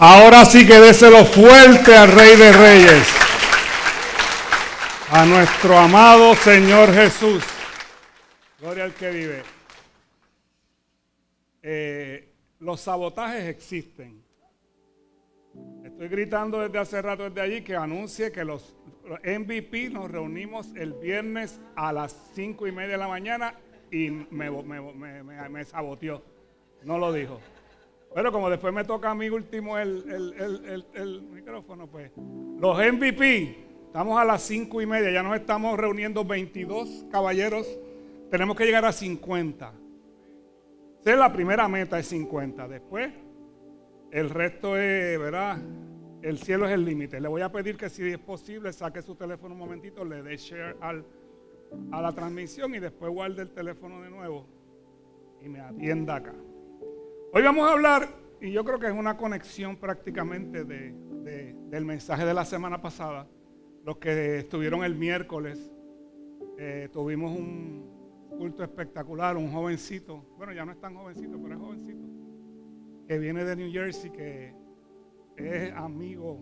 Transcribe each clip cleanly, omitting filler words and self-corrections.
Ahora sí que déselo fuerte al Rey de Reyes, a nuestro amado Señor Jesús. Gloria al que vive. Los sabotajes existen. Estoy gritando desde hace rato desde allí que anuncie que los MVP nos reunimos el viernes a las 5:30 de la mañana y me saboteó. No lo dijo. Pero como después me toca a mí último el micrófono, pues los MVP, estamos a las 5:30, ya nos estamos reuniendo 22 caballeros, tenemos que llegar a 50. Esa es la primera meta, es 50. Después, el resto es, ¿verdad? El cielo es el límite. Le voy a pedir que si es posible, saque su teléfono un momentito, le dé share a la transmisión y después guarde el teléfono de nuevo y me atienda acá. Hoy vamos a hablar, y yo creo que es una conexión prácticamente del mensaje de la semana pasada. Los que estuvieron el miércoles, tuvimos un culto espectacular, un jovencito, bueno, ya no es tan jovencito, pero es jovencito, que viene de New Jersey, que es amigo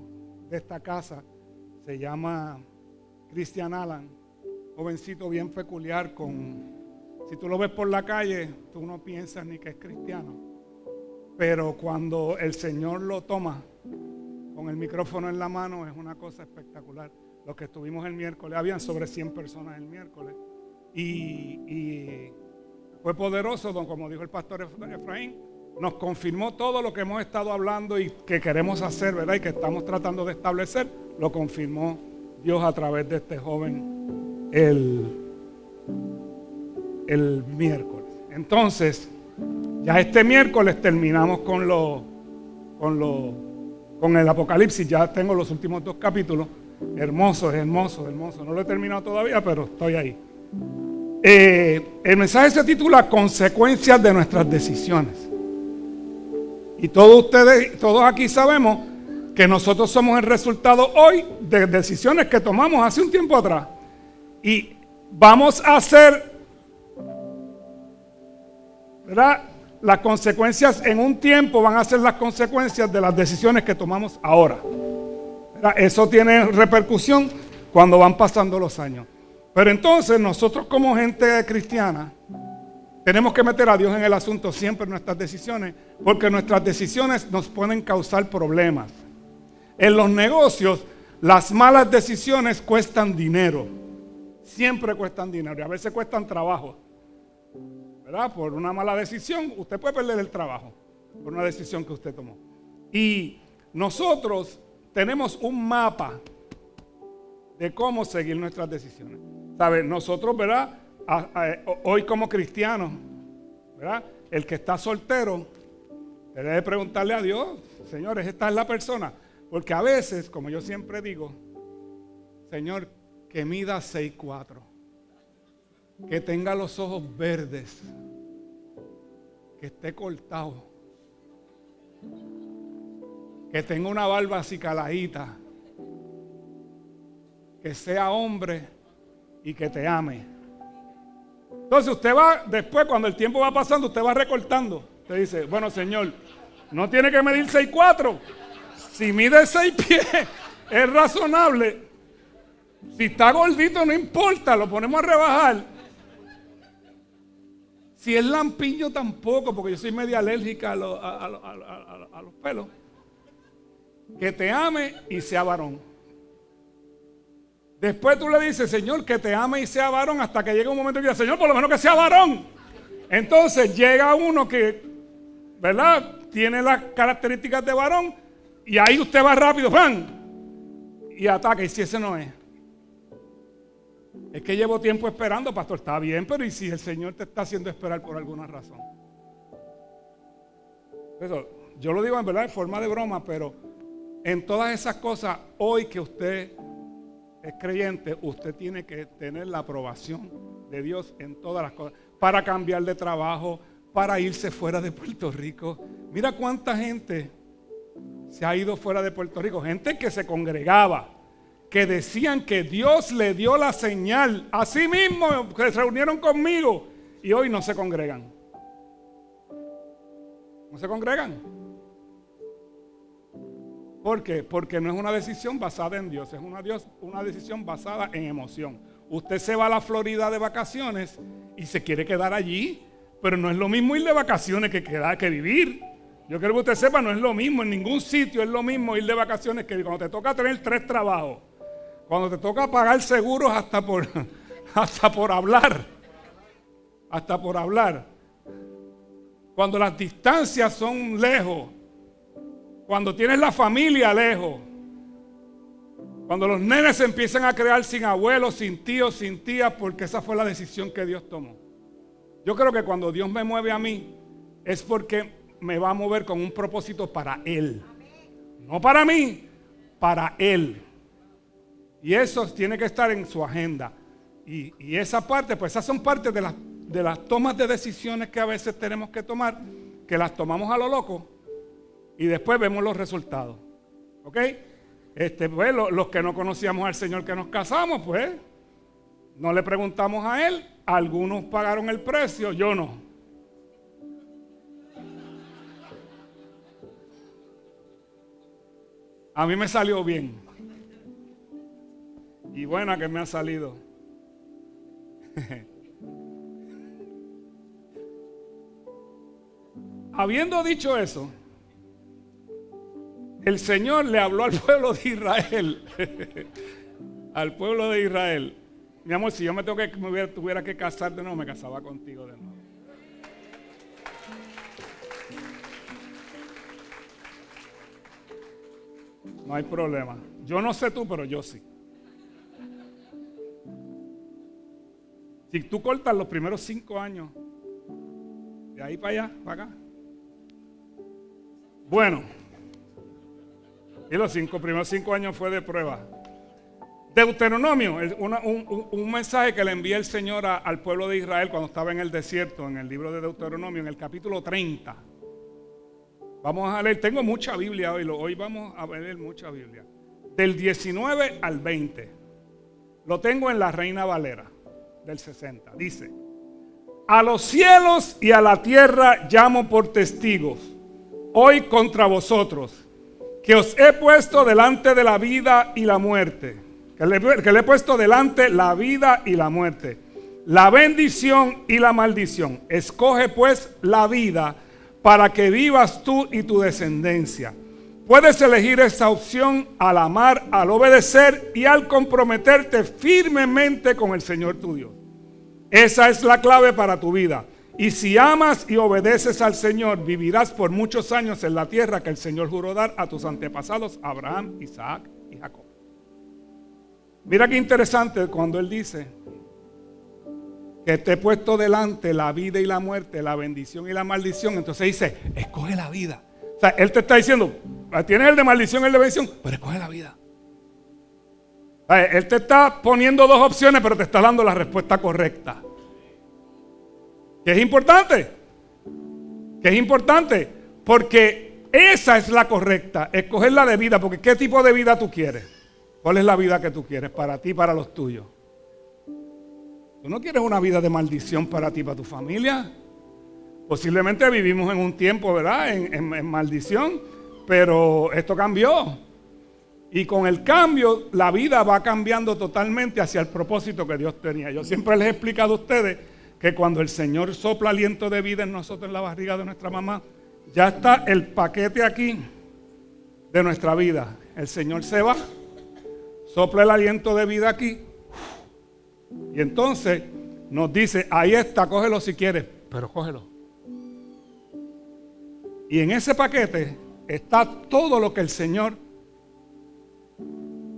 de esta casa, se llama Christian Alan, jovencito bien peculiar, si tú lo ves por la calle, tú no piensas ni que es cristiano. Pero cuando el Señor lo toma con el micrófono en la mano es una cosa espectacular. Los que estuvimos el miércoles, habían sobre 100 personas el miércoles. Y fue poderoso, como dijo el pastor Efraín, nos confirmó todo lo que hemos estado hablando y que queremos hacer, ¿verdad? Y que estamos tratando de establecer, lo confirmó Dios a través de este joven el miércoles. Entonces, ya este miércoles terminamos con el Apocalipsis. Ya tengo los últimos 2 capítulos. Hermoso. No lo he terminado todavía, pero estoy ahí. El mensaje se titula Consecuencias de nuestras decisiones. Y todos aquí sabemos que nosotros somos el resultado hoy de decisiones que tomamos hace un tiempo atrás. Y vamos a hacer, ¿verdad? Las consecuencias en un tiempo van a ser las consecuencias de las decisiones que tomamos ahora. Eso tiene repercusión cuando van pasando los años. Pero entonces nosotros como gente cristiana tenemos que meter a Dios en el asunto siempre en nuestras decisiones, porque nuestras decisiones nos pueden causar problemas. En los negocios, las malas decisiones cuestan dinero. Siempre cuestan dinero y a veces cuestan trabajo. ¿Verdad? Por una mala decisión, usted puede perder el trabajo por una decisión que usted tomó. Y nosotros tenemos un mapa de cómo seguir nuestras decisiones. ¿Sabe? Nosotros, ¿verdad? Hoy como cristianos, ¿verdad? El que está soltero debe preguntarle a Dios, señores, esta es la persona. Porque a veces, como yo siempre digo, Señor, que mida 6'4", que tenga los ojos verdes, que esté cortado, que tenga una barba así caladita, que sea hombre y que te ame. Entonces usted va, después cuando el tiempo va pasando, usted va recortando. Usted dice, bueno, Señor, no tiene que medir 6'4". Si mide 6 pies, es razonable. Si está gordito, no importa, lo ponemos a rebajar. Si es lampiño tampoco, porque yo soy media alérgica a los pelos. Que te ame y sea varón. Después tú le dices, Señor, que te ame y sea varón, hasta que llega un momento que dice, Señor, por lo menos que sea varón. Entonces llega uno que, ¿verdad? Tiene las características de varón y ahí usted va rápido, ¡pam! Y ataca, y si ese no es. Es que llevo tiempo esperando, pastor. Está bien, pero ¿y si el Señor te está haciendo esperar por alguna razón? Eso, yo lo digo en verdad en forma de broma, pero en todas esas cosas, hoy que usted es creyente, usted tiene que tener la aprobación de Dios en todas las cosas. Para cambiar de trabajo, para irse fuera de Puerto Rico. Mira cuánta gente se ha ido fuera de Puerto Rico. Gente que se congregaba, que decían que Dios le dio la señal. Así mismo que se reunieron conmigo y hoy no se congregan. No se congregan. ¿Por qué? Porque no es una decisión basada en Dios, es una decisión basada en emoción. Usted se va a la Florida de vacaciones y se quiere quedar allí, pero no es lo mismo ir de vacaciones que vivir. Yo quiero que usted sepa, no es lo mismo, en ningún sitio es lo mismo ir de vacaciones que cuando te toca tener 3 trabajos, cuando te toca pagar seguros hasta por hablar, cuando las distancias son lejos, cuando tienes la familia lejos, cuando los nenes se empiezan a crear sin abuelos, sin tíos, sin tías, porque esa fue la decisión que Dios tomó. Yo creo que cuando Dios me mueve a mí, es porque me va a mover con un propósito para Él. No para mí, para Él. Y eso tiene que estar en su agenda. Y esa parte, pues esas son partes de las tomas de decisiones que a veces tenemos que tomar, que las tomamos a lo loco y después vemos los resultados. ¿Ok? Pues los que no conocíamos al Señor que nos casamos, pues no le preguntamos a Él. Algunos pagaron el precio, yo no. A mí me salió bien. Y buena que me ha salido. Habiendo dicho eso, el Señor le habló al pueblo de Israel. Al pueblo de Israel. Mi amor, si yo tuviera que casar de nuevo, me casaba contigo de nuevo. No hay problema. Yo no sé tú, pero yo sí. Si tú cortas los primeros 5 años, de ahí para allá, para acá. Bueno, y los primeros 5 años fue de prueba. Deuteronomio, un mensaje que le envía el Señor al pueblo de Israel cuando estaba en el desierto, en el libro de Deuteronomio, en el capítulo 30. Vamos a leer, tengo mucha Biblia hoy vamos a leer mucha Biblia. Del 19 al 20. Lo tengo en la Reina Valera, del 60. Dice: a los cielos y a la tierra llamo por testigos, hoy contra vosotros, que os he puesto delante de la vida y la muerte. Que le he puesto delante la vida y la muerte, la bendición y la maldición. Escoge pues la vida para que vivas tú y tu descendencia. Puedes elegir esa opción al amar, al obedecer y al comprometerte firmemente con el Señor tu Dios. Esa es la clave para tu vida. Y si amas y obedeces al Señor, vivirás por muchos años en la tierra que el Señor juró dar a tus antepasados, Abraham, Isaac y Jacob. Mira qué interesante cuando Él dice que te he puesto delante la vida y la muerte, la bendición y la maldición. Entonces dice, escoge la vida. O sea, Él te está diciendo, tienes el de maldición y el de bendición, pero escoge la vida. O sea, Él te está poniendo 2 opciones, pero te está dando la respuesta correcta. ¿Qué es importante? ¿Qué es importante? Porque esa es la correcta, escoger la de vida. Porque ¿qué tipo de vida tú quieres? ¿Cuál es la vida que tú quieres para ti y para los tuyos? ¿Tú no quieres una vida de maldición para ti y para tu familia? Posiblemente vivimos en un tiempo, ¿verdad? En maldición, pero esto cambió. Y con el cambio, la vida va cambiando totalmente hacia el propósito que Dios tenía. Yo siempre les he explicado a ustedes que cuando el Señor sopla aliento de vida en nosotros, en la barriga de nuestra mamá, ya está el paquete aquí de nuestra vida. El Señor se va, sopla el aliento de vida aquí, y entonces nos dice, ahí está, cógelo si quieres, pero cógelo. Y en ese paquete está todo lo que el Señor,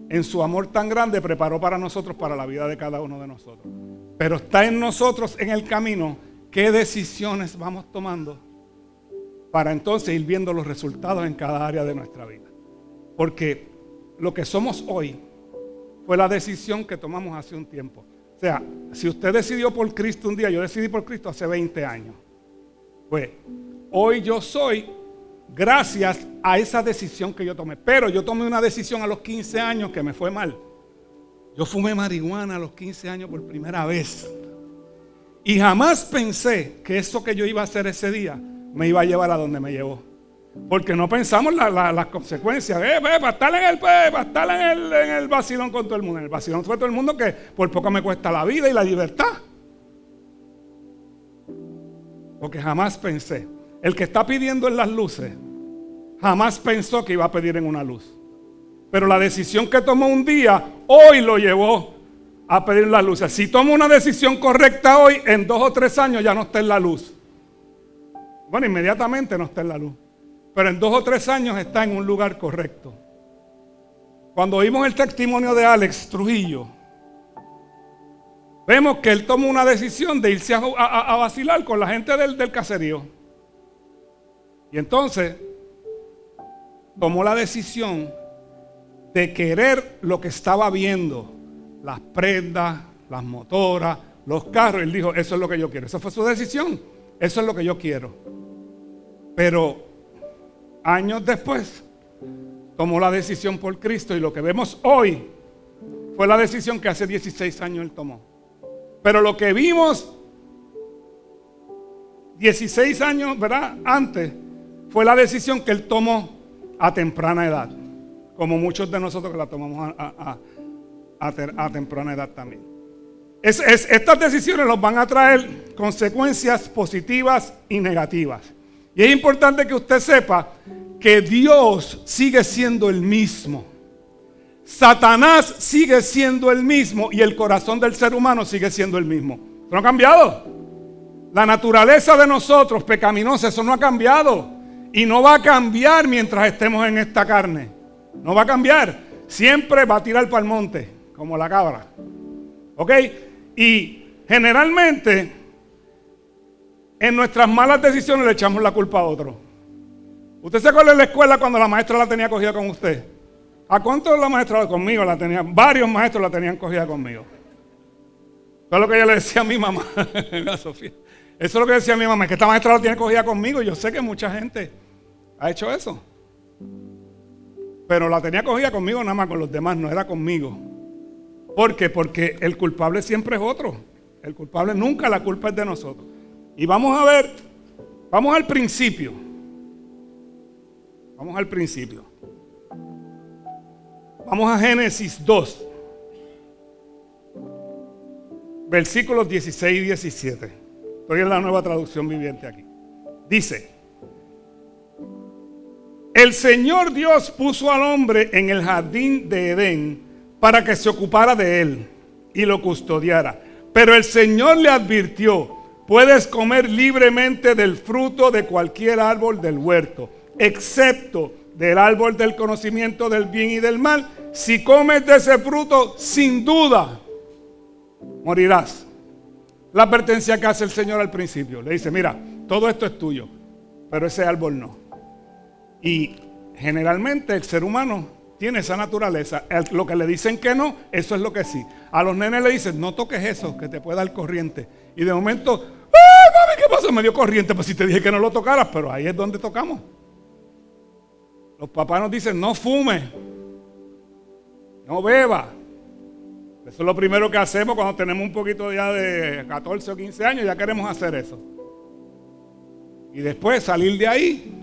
en su amor tan grande, preparó para nosotros, para la vida de cada uno de nosotros. Pero está en nosotros, en el camino, qué decisiones vamos tomando para entonces ir viendo los resultados en cada área de nuestra vida. Porque lo que somos hoy fue la decisión que tomamos hace un tiempo. O sea, si usted decidió por Cristo un día, yo decidí por Cristo hace 20 años. Pues hoy yo soy gracias a esa decisión que yo tomé. Pero yo tomé una decisión a los 15 años que me fue mal. Yo fumé marihuana a los 15 años por primera vez. Y jamás pensé que eso que yo iba a hacer ese día me iba a llevar a donde me llevó. Porque no pensamos las consecuencias. Para estar en el vacilón con todo el mundo. En el vacilón con todo el mundo que por poco me cuesta la vida y la libertad. Porque jamás pensé. El que está pidiendo en las luces, jamás pensó que iba a pedir en una luz. Pero la decisión que tomó un día, hoy lo llevó a pedir en las luces. Si toma una decisión correcta hoy, en 2 o 3 años ya no está en la luz. Bueno, inmediatamente no está en la luz. Pero en 2 o 3 años está en un lugar correcto. Cuando oímos el testimonio de Alex Trujillo, vemos que él tomó una decisión de irse a vacilar con la gente del caserío. Y entonces tomó la decisión de querer lo que estaba viendo. Las prendas, las motoras, los carros. Él dijo, eso es lo que yo quiero. Esa fue su decisión. Eso es lo que yo quiero. Pero años después tomó la decisión por Cristo. Y lo que vemos hoy fue la decisión que hace 16 años él tomó. Pero lo que vimos 16 años, ¿verdad?, antes, fue la decisión que él tomó a temprana edad. Como muchos de nosotros que la tomamos a temprana edad también. Estas decisiones nos van a traer consecuencias positivas y negativas. Y es importante que usted sepa que Dios sigue siendo el mismo. Satanás sigue siendo el mismo y el corazón del ser humano sigue siendo el mismo. Eso no ha cambiado. La naturaleza de nosotros pecaminosa, eso no ha cambiado. Y no va a cambiar mientras estemos en esta carne. No va a cambiar. Siempre va a tirar para el monte, como la cabra. ¿Ok? Y generalmente, en nuestras malas decisiones le echamos la culpa a otro. ¿Usted se acuerda en la escuela cuando la maestra la tenía cogida con usted? ¿A cuántos la maestra conmigo la tenía? Varios maestros la tenían cogida conmigo. Eso es lo que yo le decía a mi mamá, a Sofía. Eso es lo que decía mi mamá, que esta maestra la tiene cogida conmigo. Y yo sé que mucha gente ha hecho eso. Pero la tenía cogida conmigo nada más, con los demás, no era conmigo. ¿Por qué? Porque el culpable siempre es otro. El culpable nunca, la culpa es de nosotros. Y vamos a ver, vamos al principio. Vamos al principio. Vamos a Génesis 2. Versículos 16 y 17. Estoy en la Nueva Traducción Viviente aquí. Dice: el Señor Dios puso al hombre en el jardín de Edén para que se ocupara de él y lo custodiara. Pero el Señor le advirtió: puedes comer libremente del fruto de cualquier árbol del huerto, excepto del árbol del conocimiento del bien y del mal. Si comes de ese fruto, sin duda morirás. La advertencia que hace el Señor al principio. Le dice, mira, todo esto es tuyo, pero ese árbol no. Y generalmente el ser humano tiene esa naturaleza. Lo que le dicen que no, eso es lo que sí. A los nenes le dicen, no toques eso, que te puede dar corriente. Y de momento, ¡ay, mami, qué pasó! Me dio corriente. Pues si te dije que no lo tocaras, pero ahí es donde tocamos. Los papás nos dicen, no fume, no beba. Eso es lo primero que hacemos cuando tenemos un poquito ya de 14 o 15 años, ya queremos hacer eso. Y después salir de ahí.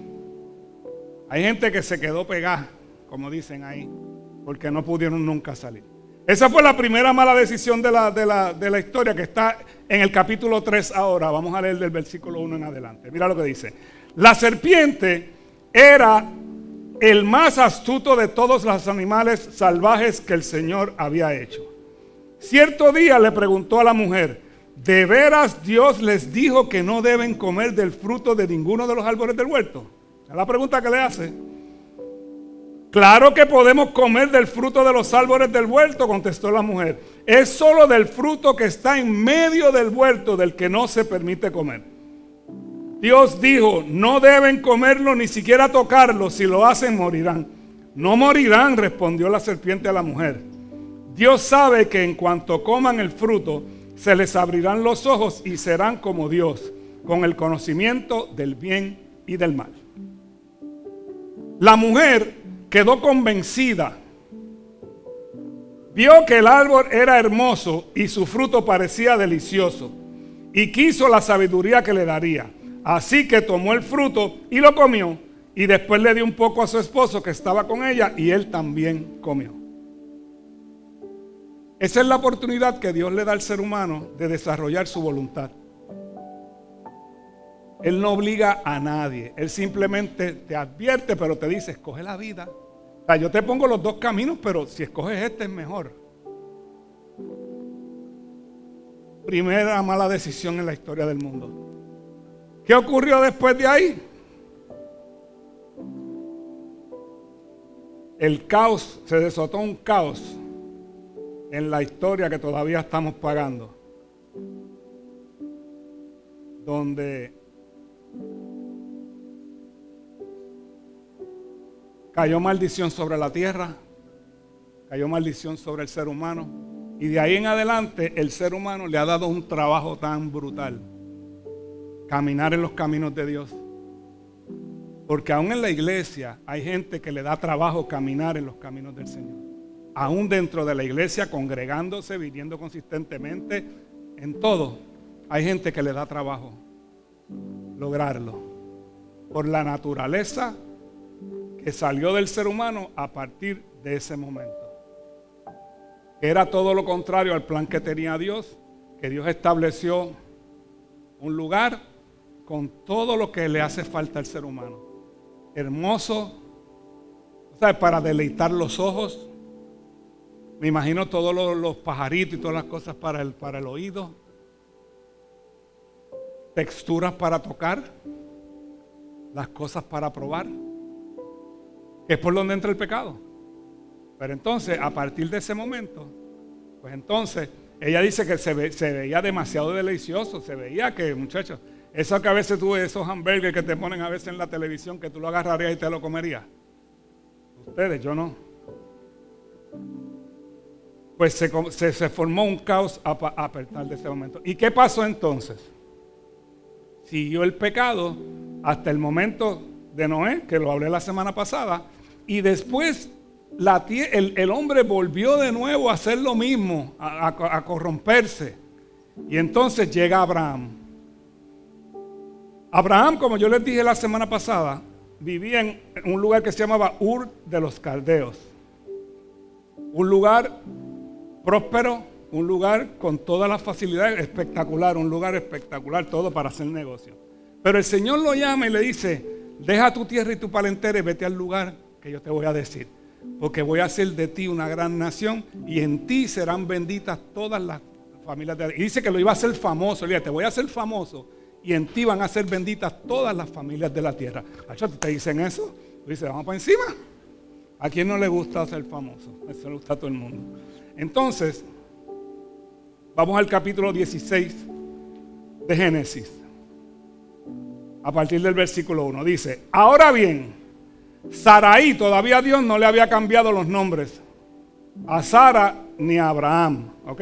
Hay gente que se quedó pegada, como dicen ahí, porque no pudieron nunca salir. Esa fue la primera mala decisión de la historia, que está en el capítulo 3 ahora. Vamos a leer del versículo 1 en adelante. Mira lo que dice. La serpiente era el más astuto de todos los animales salvajes que el Señor había hecho. Cierto día le preguntó a la mujer, ¿de veras Dios les dijo que no deben comer del fruto de ninguno de los árboles del huerto? Es la pregunta que le hace. Claro que podemos comer del fruto de los árboles del huerto, contestó la mujer. Es solo del fruto que está en medio del huerto del que no se permite comer. Dios dijo, no deben comerlo ni siquiera tocarlo, si lo hacen morirán. No morirán, respondió la serpiente a la mujer. Dios sabe que en cuanto coman el fruto, se les abrirán los ojos y serán como Dios, con el conocimiento del bien y del mal. La mujer quedó convencida. Vio que el árbol era hermoso y su fruto parecía delicioso, y quiso la sabiduría que le daría. Así que tomó el fruto y lo comió, y después le dio un poco a su esposo que estaba con ella, y él también comió. Esa es la oportunidad que Dios le da al ser humano de desarrollar su voluntad. Él no obliga a nadie, Él simplemente te advierte, pero te dice, escoge la vida. O sea, yo te pongo los dos caminos, pero si escoges este es mejor. Primera mala decisión en la historia del mundo. ¿Qué ocurrió después de ahí? El caos, se desató un caos en la historia que todavía estamos pagando. Donde cayó maldición sobre la tierra, cayó maldición sobre el ser humano. Y de ahí en adelante el ser humano le ha dado un trabajo tan brutal. Caminar en los caminos de Dios. Porque aún en la iglesia hay gente que le da trabajo caminar en los caminos del Señor. Aún dentro de la iglesia, congregándose, viniendo consistentemente, en todo, hay gente que le da trabajo lograrlo. Por la naturaleza que salió del ser humano a partir de ese momento. Era todo lo contrario al plan que tenía Dios, que Dios estableció un lugar con todo lo que le hace falta al ser humano. Hermoso, ¿sabes? Para deleitar los ojos. Me imagino todos los pajaritos y todas las cosas para el oído. Texturas para tocar. Las cosas para probar. Que es por donde entra el pecado. Pero entonces, a partir de ese momento, pues entonces, ella dice que se veía demasiado delicioso. Se veía que, muchachos, eso que a veces tú ves, esos hamburgues que te ponen a veces en la televisión, que tú lo agarrarías y te lo comerías. Ustedes, yo no. Pues se formó un caos a partir de ese momento. ¿Y qué pasó entonces? Siguió el pecado hasta el momento de Noé, que lo hablé la semana pasada, y después el hombre volvió de nuevo a hacer lo mismo, a corromperse. Y entonces llega Abraham. Abraham, como yo les dije la semana pasada, vivía en un lugar que se llamaba Ur de los Caldeos. Un lugar próspero, un lugar con todas las facilidades, espectacular, un lugar espectacular, todo para hacer negocio. Pero el Señor lo llama y le dice, deja tu tierra y tu parentela y vete al lugar que yo te voy a decir. Porque voy a hacer de ti una gran nación y en ti serán benditas todas las familias de la tierra. Y dice que lo iba a hacer famoso, te voy a hacer famoso. Y en ti van a ser benditas todas las familias de la tierra. ¿Te dicen eso? Tú dices, vamos para encima. ¿A quién no le gusta ser famoso? Eso le gusta a todo el mundo. Entonces, vamos al capítulo 16 de Génesis. A partir del versículo 1. Dice, ahora bien, Sarai, todavía Dios no le había cambiado los nombres a Sara ni a Abraham. ¿Ok?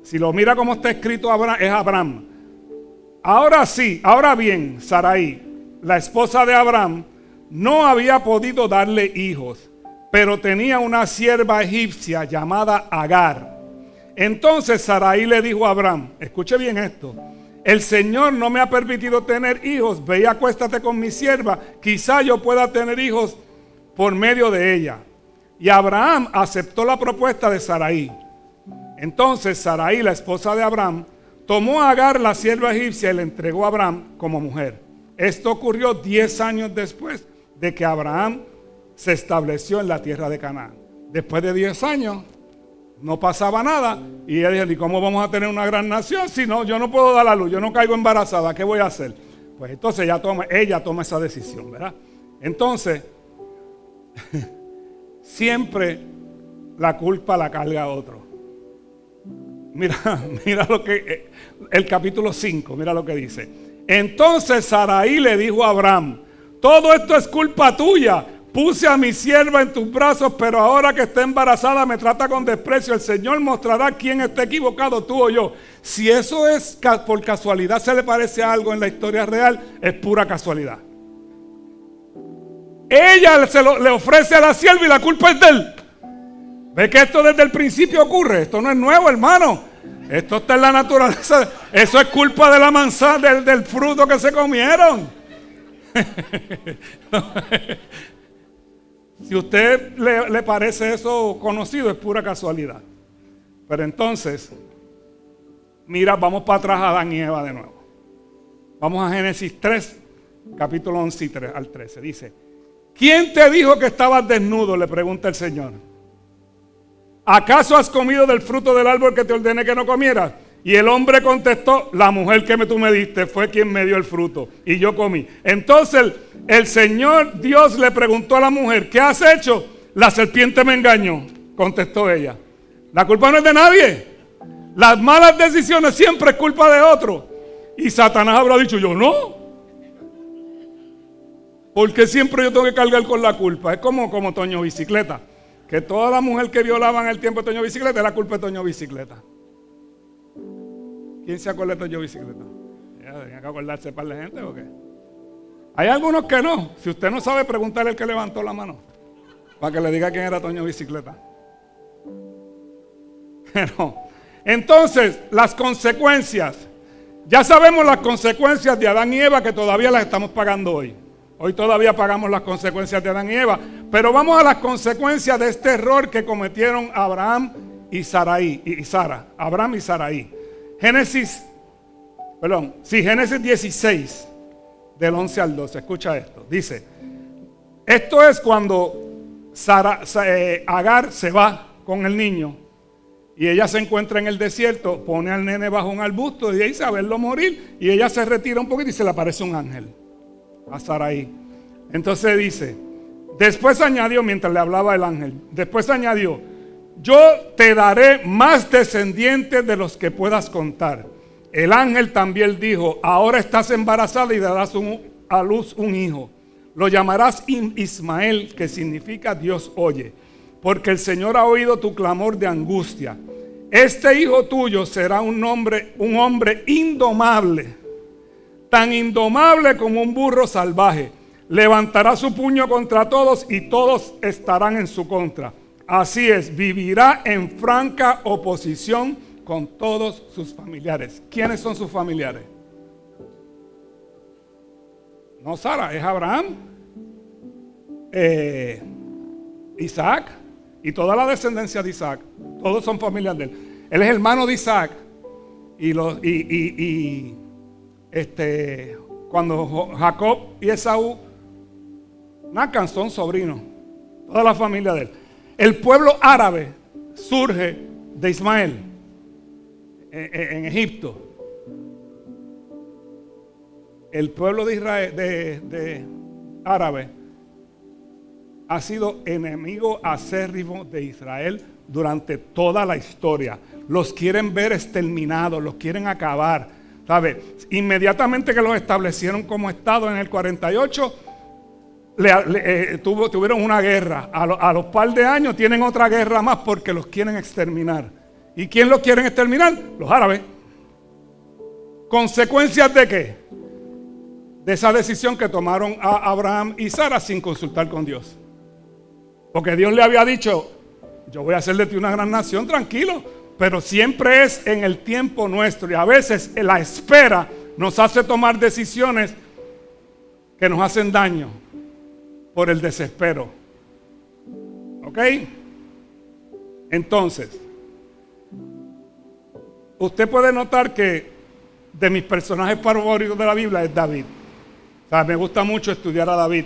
Si lo mira como está escrito, es Abraham. Ahora sí, ahora bien, Sarai, la esposa de Abraham, no había podido darle hijos, pero tenía una sierva egipcia llamada Agar. Entonces Sarai le dijo a Abraham, escuche bien esto, el Señor no me ha permitido tener hijos, ve y acuéstate con mi sierva, quizá yo pueda tener hijos por medio de ella. Y Abraham aceptó la propuesta de Sarai. Entonces Sarai, la esposa de Abraham, tomó a Agar, la sierva egipcia, y le entregó a Abraham como mujer. Esto ocurrió 10 años después de que Abraham se estableció en la tierra de Canaán. Después de 10 años, no pasaba nada. Y ella dijo, ¿y cómo vamos a tener una gran nación? Si no, yo no puedo dar la luz, yo no caigo embarazada, ¿qué voy a hacer? Pues entonces ella toma esa decisión, ¿verdad? Entonces, siempre la culpa la carga a otro. Mira lo que el capítulo 5, mira lo que dice. Entonces Sarai le dijo a Abraham: todo esto es culpa tuya. Puse a mi sierva en tus brazos, pero ahora que está embarazada me trata con desprecio. El Señor mostrará quién está equivocado, tú o yo. Si eso es por casualidad, se le parece a algo en la historia real, es pura casualidad. Ella le ofrece a la sierva y la culpa es de él. ¿Ve que esto desde el principio ocurre? Esto no es nuevo, hermano. Esto está en la naturaleza. Eso es culpa de la manzana, del fruto que se comieron. Si a usted le parece eso conocido, es pura casualidad. Pero entonces, mira, vamos para atrás a Adán y Eva de nuevo. Vamos a Génesis 3, capítulo 11 al 13. Dice: ¿quién te dijo que estabas desnudo?, le pregunta el Señor. ¿Acaso has comido del fruto del árbol que te ordené que no comieras? Y el hombre contestó: la mujer que tú me diste fue quien me dio el fruto y yo comí. Entonces el Señor Dios le preguntó a la mujer: ¿qué has hecho? La serpiente me engañó, contestó ella. La culpa no es de nadie. Las malas decisiones siempre es culpa de otro. Y Satanás habrá dicho: yo no. Porque siempre yo tengo que cargar con la culpa. Es como Toño Bicicleta. Que toda la mujer que violaban el tiempo de Toño Bicicleta, es la culpa de Toño Bicicleta. ¿Quién se acuerda de Toño Bicicleta? ¿Tiene que acordarse para la gente o qué? Hay algunos que no. Si usted no sabe, preguntarle al que levantó la mano, para que le diga quién era Toño Bicicleta. Pero, entonces, las consecuencias. Ya sabemos las consecuencias de Adán y Eva, que todavía las estamos pagando hoy. Hoy todavía pagamos las consecuencias de Adán y Eva. Pero vamos a las consecuencias de este error que cometieron Abraham y Sara. Abraham y Sarai. Génesis 16, del 11 al 12. Escucha esto. Dice: esto es cuando Agar se va con el niño y ella se encuentra en el desierto, pone al nene bajo un arbusto y dice a verlo morir, y ella se retira un poquito y se le aparece un ángel a Sarai. Entonces dice, después añadió, mientras le hablaba el ángel, después añadió: yo te daré más descendientes de los que puedas contar. El ángel también dijo: ahora estás embarazada y darás a luz un hijo. Lo llamarás Ismael, que significa Dios oye, porque el Señor ha oído tu clamor de angustia. Este hijo tuyo será un hombre indomable, tan indomable como un burro salvaje. Levantará su puño contra todos y todos estarán en su contra. Así es, vivirá en franca oposición con todos sus familiares. ¿Quiénes son sus familiares? No Sara, es Abraham, Isaac y toda la descendencia de Isaac. Todos son familias de él. Él es hermano de Isaac. Cuando Jacob y Esaú nacan, son sobrinos. Toda la familia de él. El pueblo árabe surge de Ismael en Egipto. El pueblo de Israel, de árabe, ha sido enemigo acérrimo de Israel durante toda la historia. Los quieren ver exterminados, los quieren acabar. ¿Sabe? Inmediatamente que los establecieron como Estado en el 48, tuvieron una guerra. A los par de años tienen otra guerra más porque los quieren exterminar. ¿Y quién los quieren exterminar? Los árabes. ¿Consecuencias de qué? De esa decisión que tomaron a Abraham y Sara sin consultar con Dios. Porque Dios le había dicho: yo voy a hacer de ti una gran nación, tranquilo. Pero siempre es en el tiempo nuestro. Y a veces la espera nos hace tomar decisiones que nos hacen daño por el desespero. ¿Ok? Entonces, usted puede notar que de mis personajes favoritos de la Biblia es David. O sea, me gusta mucho estudiar a David,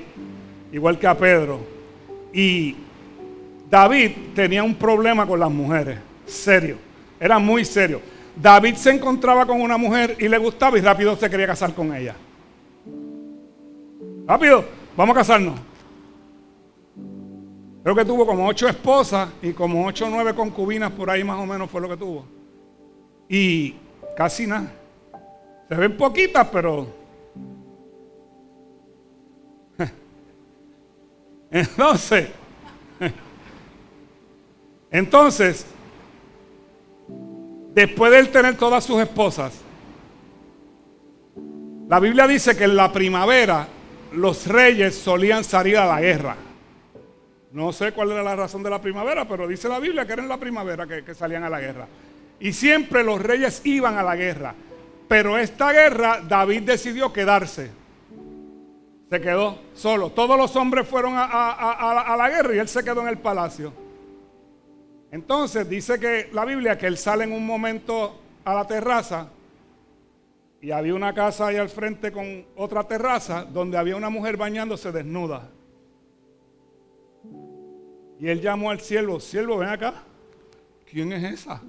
igual que a Pedro. Y David tenía un problema con las mujeres, serio, era muy serio. David se encontraba con una mujer y le gustaba y rápido se quería casar con ella. Rápido, vamos a casarnos. Creo que tuvo como 8 esposas y como 8 o 9 concubinas, por ahí más o menos fue lo que tuvo. Y casi nada. Se ven poquitas, pero Entonces, después de él tener todas sus esposas, la Biblia dice que en la primavera los reyes solían salir a la guerra. No sé cuál era la razón de la primavera, pero dice la Biblia que era en la primavera que salían a la guerra. Y siempre los reyes iban a la guerra. Pero esta guerra David decidió quedarse. Se quedó solo. Todos los hombres fueron a la guerra y él se quedó en el palacio. Entonces dice que la Biblia que él sale en un momento a la terraza y había una casa ahí al frente con otra terraza donde había una mujer bañándose desnuda. Y él llamó al siervo, siervo, ven acá, ¿quién es esa?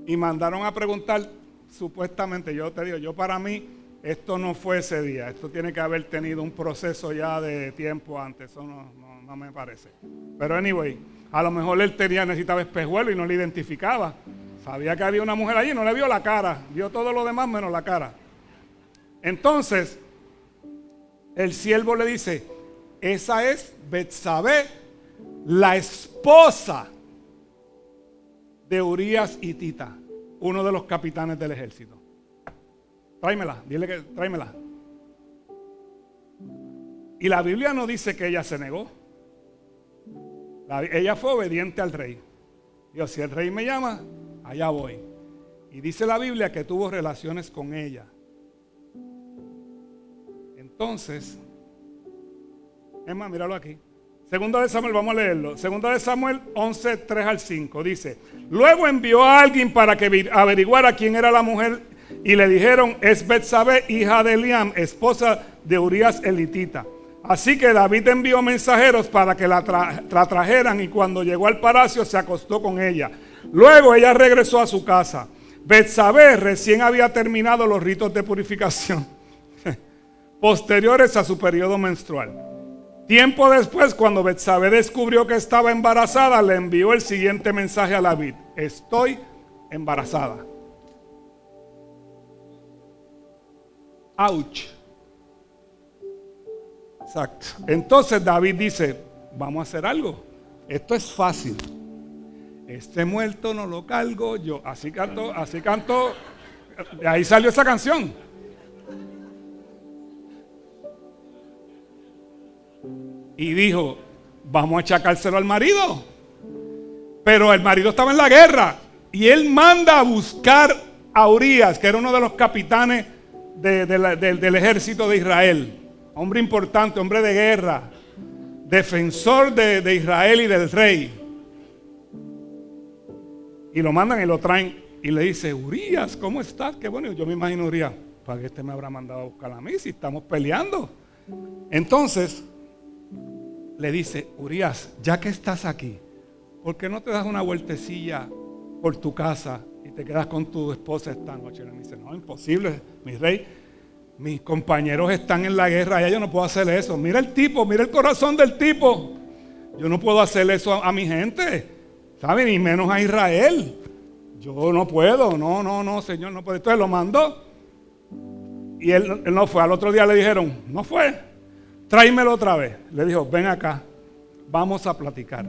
Y mandaron a preguntar, supuestamente, yo te digo, yo para mí, esto no fue ese día, esto tiene que haber tenido un proceso ya de tiempo antes, eso no me parece. Pero anyway, a lo mejor él necesitaba espejuelo y no le identificaba. Sabía que había una mujer allí, no le vio la cara, vio todo lo demás menos la cara. Entonces, el siervo le dice, esa es Betsabé, la esposa de Urías hitita, uno de los capitanes del ejército. Tráemela, dile que tráemela. Y la Biblia no dice que ella se negó. Ella fue obediente al rey. Dijo, si el rey me llama, allá voy. Y dice la Biblia que tuvo relaciones con ella. Entonces, es más, míralo aquí. Segunda de Samuel, vamos a leerlo. Segunda de Samuel 11, 3 al 5. Dice, luego envió a alguien para que averiguara quién era la mujer. Y le dijeron, es Betsabé, hija de Eliam, esposa de Urías el hitita. Así que David envió mensajeros para que la trajeran. Y cuando llegó al palacio se acostó con ella. Luego ella regresó a su casa. Betsabé recién había terminado los ritos de purificación posteriores a su periodo menstrual. Tiempo después, cuando Betsabé descubrió que estaba embarazada, le envió el siguiente mensaje a David: estoy embarazada. Ouch. Exacto. Entonces David dice, vamos a hacer algo. Esto es fácil. Este muerto no lo cargo yo. Así canto. De ahí salió esa canción. Y dijo, vamos a achacárselo al marido. Pero el marido estaba en la guerra. Y él manda a buscar a Urías, que era uno de los capitanes del ejército de Israel. Hombre importante, hombre de guerra. Defensor de Israel y del rey. Y lo mandan y lo traen. Y le dice, Urías, ¿cómo estás? Qué bueno. Yo me imagino Urías, ¿para qué este me habrá mandado a buscar a mí si estamos peleando? Entonces le dice, Urías, ya que estás aquí, ¿por qué no te das una vueltecilla por tu casa y te quedas con tu esposa esta noche? Y me dice, no, imposible, mi rey. Mis compañeros están en la guerra, ya yo no puedo hacer eso. Mira el tipo, mira el corazón del tipo. Yo no puedo hacer eso a mi gente, ¿sabe? Ni menos a Israel. Yo no puedo, no, Señor, no puedo. Entonces lo mandó y él no fue. Al otro día le dijeron, no fue, tráemelo otra vez. Le dijo, ven acá, vamos a platicar.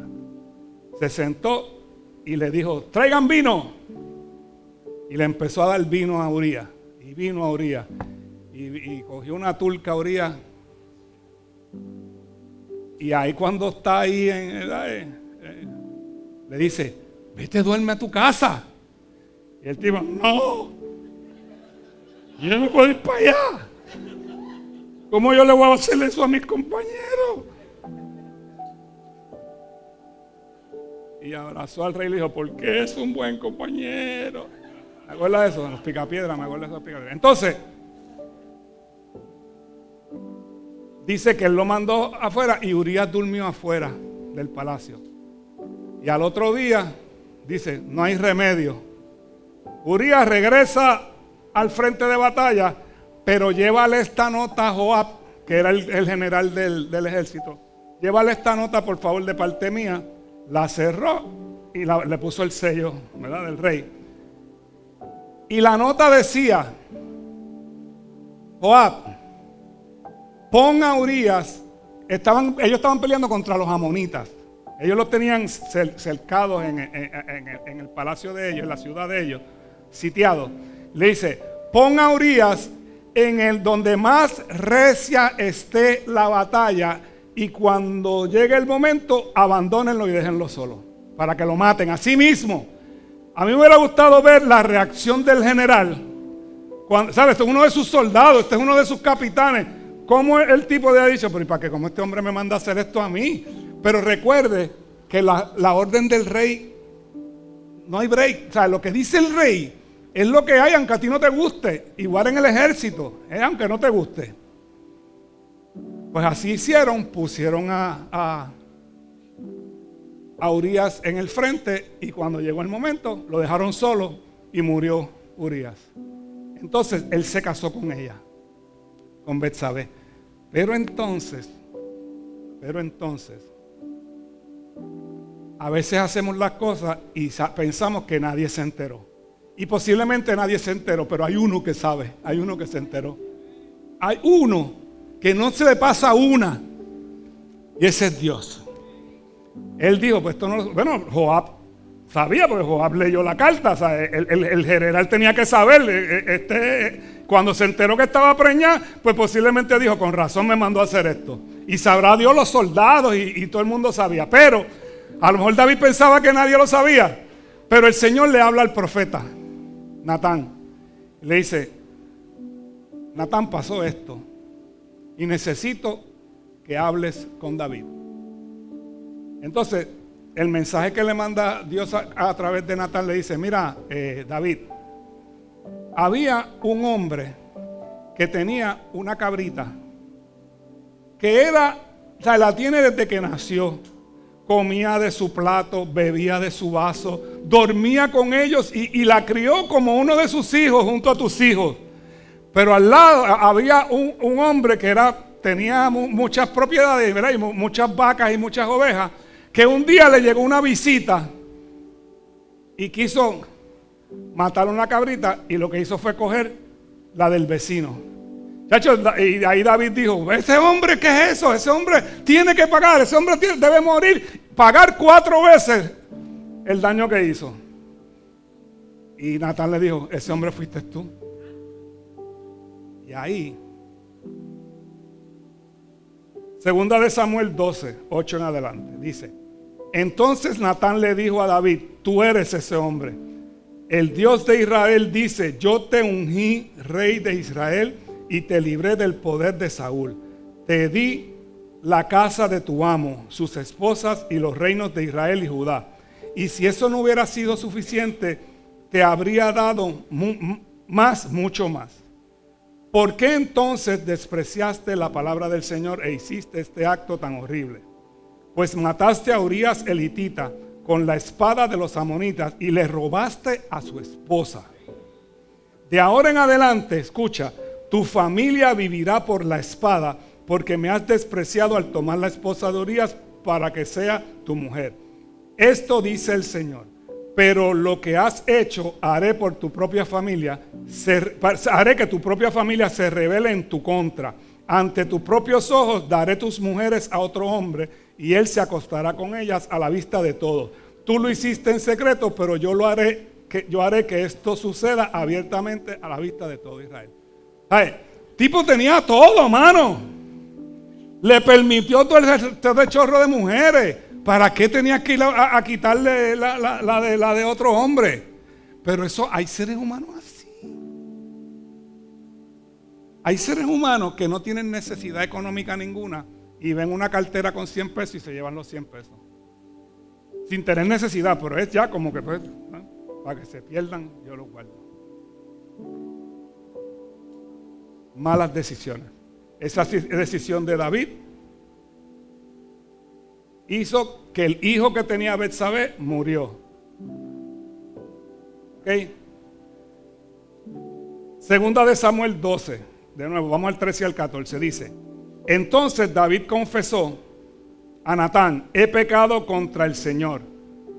Se sentó y le dijo, traigan vino. Y le empezó a dar vino a Urías. Y vino a Urías. Y cogió una turca a Urías. Y ahí cuando está ahí le dice, vete, duerme a tu casa. Y el tipo, no, yo no puedo ir para allá. ¿Cómo yo le voy a hacer eso a mis compañeros? Y abrazó al rey y le dijo, porque es un buen compañero. ¿Me acuerdas de eso? Los picapiedras, me acuerdo de esos picapiedras. Entonces, dice que él lo mandó afuera y Urías durmió afuera del palacio. Y al otro día, dice, no hay remedio. Urías regresa al frente de batalla, pero llévale esta nota a Joab, que era el general del ejército. Llévale esta nota, por favor, de parte mía. La cerró y le puso el sello, ¿verdad?, del rey. Y la nota decía, Joab, pon a Urías ellos estaban peleando contra los amonitas. Ellos los tenían cercados en el palacio de ellos, en la ciudad de ellos, sitiados. Le dice, pon a Urías en el donde más recia esté la batalla, y cuando llegue el momento, abandónenlo y déjenlo solo, para que lo maten. Así mismo, a mí me hubiera gustado ver la reacción del general. ¿Sabes? Este es uno de sus soldados, este es uno de sus capitanes. ¿Cómo el tipo le ha dicho? Pero ¿y para qué? ¿Cómo este hombre me manda a hacer esto a mí? Pero recuerde que la orden del rey, no hay break. O sea, lo que dice el rey es lo que hay, aunque a ti no te guste. Igual en el ejército, aunque no te guste. Pues así hicieron, pusieron a Urías en el frente, y cuando llegó el momento, lo dejaron solo y murió Urías. Entonces, él se casó con ella, con Betsabé. Pero entonces, a veces hacemos las cosas y pensamos que nadie se enteró. Y posiblemente nadie se enteró, pero hay uno que sabe, hay uno que se enteró. Hay uno que no se le pasa una, y ese es Dios. Él dijo, pues esto no, bueno, Joab sabía, porque Joab leyó la carta. O sea, el general tenía que saber. Cuando se enteró que estaba preñada, pues posiblemente dijo, con razón me mandó a hacer esto. Y sabrá Dios los soldados y todo el mundo sabía. Pero a lo mejor David pensaba que nadie lo sabía. Pero el Señor le habla al profeta Natán. Le dice, Natán, pasó esto y necesito que hables con David. Entonces, el mensaje que le manda Dios a través de Natán le dice, mira, David, había un hombre que tenía una cabrita que la tiene desde que nació. Comía de su plato, bebía de su vaso, dormía con ellos y la crió como uno de sus hijos junto a tus hijos. Pero al lado había un hombre que tenía muchas propiedades, ¿verdad? Y muchas vacas y muchas ovejas, que un día le llegó una visita y quiso matar una cabrita, y lo que hizo fue coger la del vecino. Y ahí David dijo, ese hombre, ¿qué es eso? Ese hombre tiene que pagar, ese hombre debe morir, pagar 4 veces el daño que hizo. Y Natán le dijo, ese hombre fuiste tú. Y ahí, segunda de Samuel 12, 8 en adelante, dice, entonces Natán le dijo a David, tú eres ese hombre. El Dios de Israel dice, yo te ungí rey de Israel y te libré del poder de Saúl. Te di la casa de tu amo, sus esposas y los reinos de Israel y Judá. Y si eso no hubiera sido suficiente, te habría dado mucho más. ¿Por qué entonces despreciaste la palabra del Señor e hiciste este acto tan horrible? Pues mataste a Urías el hitita con la espada de los amonitas y le robaste a su esposa. De ahora en adelante, escucha, tu familia vivirá por la espada, porque me has despreciado al tomar la esposa de Urías para que sea tu mujer. Esto dice el Señor, pero lo que has hecho haré por tu propia familia, haré que tu propia familia se rebele en tu contra. Ante tus propios ojos daré tus mujeres a otro hombre y él se acostará con ellas a la vista de todos. Tú lo hiciste en secreto, pero yo haré que esto suceda abiertamente a la vista de todo Israel. Ay, tipo tenía todo, mano. Le permitió todo el chorro de mujeres. ¿Para qué tenía que ir a quitarle la de otro hombre? Pero eso, hay seres humanos así. Hay seres humanos que no tienen necesidad económica ninguna y ven una cartera con 100 pesos y se llevan los 100 pesos. Sin tener necesidad, pero es ya como que pues, ¿no? Para que se pierdan, yo los guardo. Malas decisiones. Esa decisión de David hizo que el hijo que tenía Betsabé murió. ¿Ok? Segunda de Samuel 12. De nuevo, vamos al 13 y al 14. Dice, entonces David confesó a Natán, he pecado contra el Señor.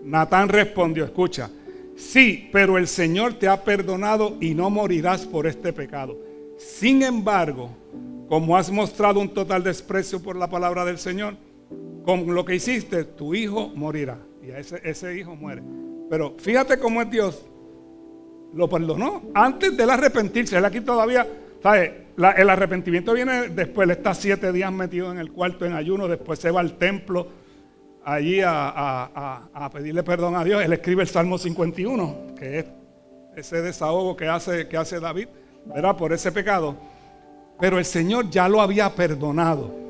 Natán respondió, escucha, sí, pero el Señor te ha perdonado y no morirás por este pecado. Sin embargo, como has mostrado un total desprecio por la palabra del Señor, con lo que hiciste, tu hijo morirá. Y ese hijo muere. Pero fíjate cómo es Dios. Lo perdonó antes del arrepentirse. Él aquí todavía, ¿sabes? El arrepentimiento viene después. Él está 7 días metido en el cuarto en ayuno. Después se va al templo allí a pedirle perdón a Dios. Él escribe el Salmo 51, que es ese desahogo que hace David, ¿verdad? Por ese pecado. Pero el Señor ya lo había perdonado.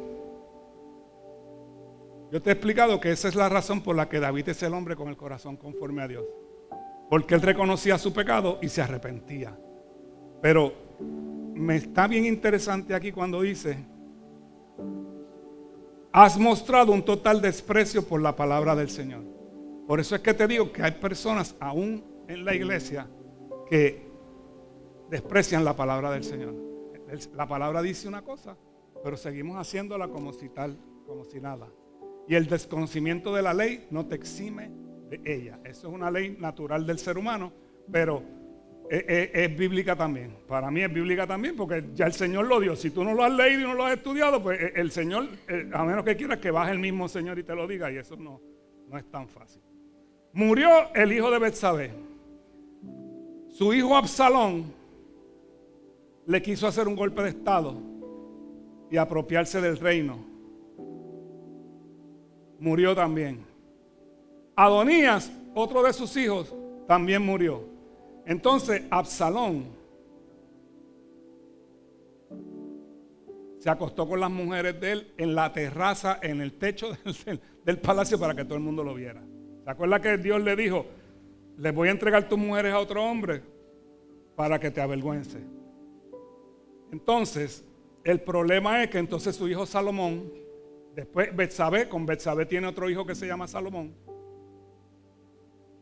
Yo te he explicado que esa es la razón por la que David es el hombre con el corazón conforme a Dios. Porque él reconocía su pecado y se arrepentía. Pero me está bien interesante aquí cuando dice: has mostrado un total desprecio por la palabra del Señor. Por eso es que te digo que hay personas aún en la iglesia que desprecian la palabra del Señor. La palabra dice una cosa, pero seguimos haciéndola como si nada. Y el desconocimiento de la ley no te exime de ella. Eso es una ley natural del ser humano, pero es bíblica también. Para mí es bíblica también, porque ya el Señor lo dio. Si tú no lo has leído y no lo has estudiado, pues el Señor, a menos que quieras que baje el mismo Señor y te lo diga, y eso no es tan fácil. Murió el hijo de Betsabé. Su hijo Absalón le quiso hacer un golpe de estado y apropiarse del reino. Murió también. Adonías, otro de sus hijos, también murió. Entonces Absalón se acostó con las mujeres de él en la terraza, en el techo del palacio, para que todo el mundo lo viera. ¿Se acuerda que Dios le dijo: les voy a entregar tus mujeres a otro hombre para que te avergüence? Entonces, el problema es que entonces su hijo Salomón, después Betsabé, con Betsabé tiene otro hijo que se llama Salomón,